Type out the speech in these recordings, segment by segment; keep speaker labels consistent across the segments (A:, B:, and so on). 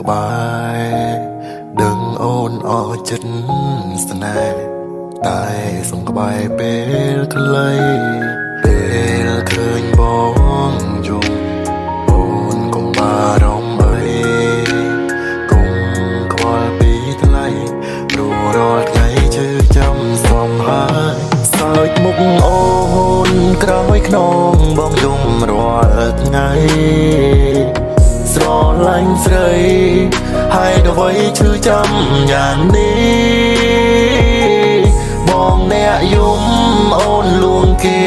A: ក្បែរដឹងអូនអស់ចិត្តស្នេហ៍តែសុំក្បែរពេលខ្លីពេលឃើញបងយំអូនកុំបារម្ភអីកុំខ្វល់ពីថ្លៃព្រោះរាល់ថ្ងៃជឿចាំសំហើយសើចមុខអូនក្រោយខ្នងបងយំរាល់ថ្ងៃស្រឡាញ់ស្រីហើយដល់វ័យឈឺចាំយ៉ាងនេះបងអ្នកយំអូនលួងគេ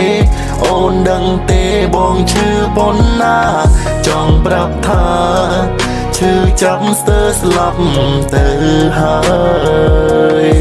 A: អូនដឹងទេបងឈឺប៉ុណ្ណាចង់ប្រាប់ថាឈឺចាំស្ទើរស្លាប់ទៅហើយ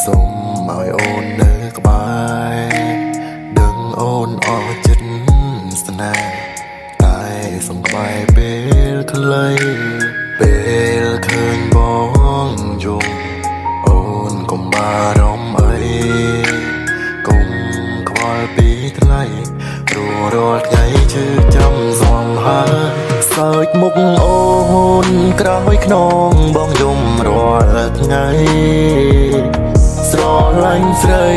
A: សូមឲ្យអូននៅក្បែរដឹងអូនអស់ចិត្តស្នេហ៍តែសូមក្បែរពេលខ្លីពេលឃើញបងយំអូនកុំបារម្ភអីកុំខ្វល់ពីថ្លៃព្រោះរាល់ថ្ងៃជឿចាំសំហើយសើចមុខអូនក្រោយខ្នងបងយំរាល់ថ្ងៃស្រឡាញ់ស្រី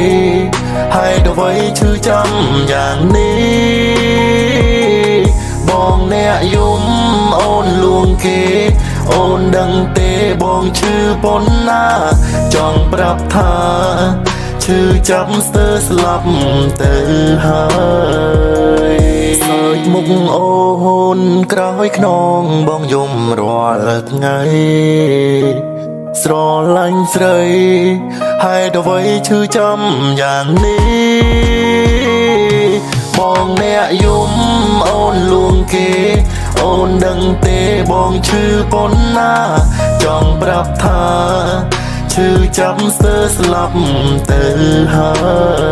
A: ហើយដល់វ័យឈឺចាំយ៉ាងនេះបងអ្នកយំអូនលួងគេអូនដឹងទេបងឈឺប៉ុណ្ណាចង់ប្រាប់ថាឈឺចាំស្ទើរស្លាប់ទៅហើយសើចមុខអូនក្រោយខ្នងបងយំរាល់ថ្ងៃស្រឡាញ់ស្រីហើយដល់វ័យឈឺចាំយ៉ាងនេះបងអ្នកយំអូនលួងគេអូនដឹងទេបងឈឺប៉ុណ្ណាចង់ប្រាប់ថាឈឺចាំស្ទើរស្លាប់ទៅហើយ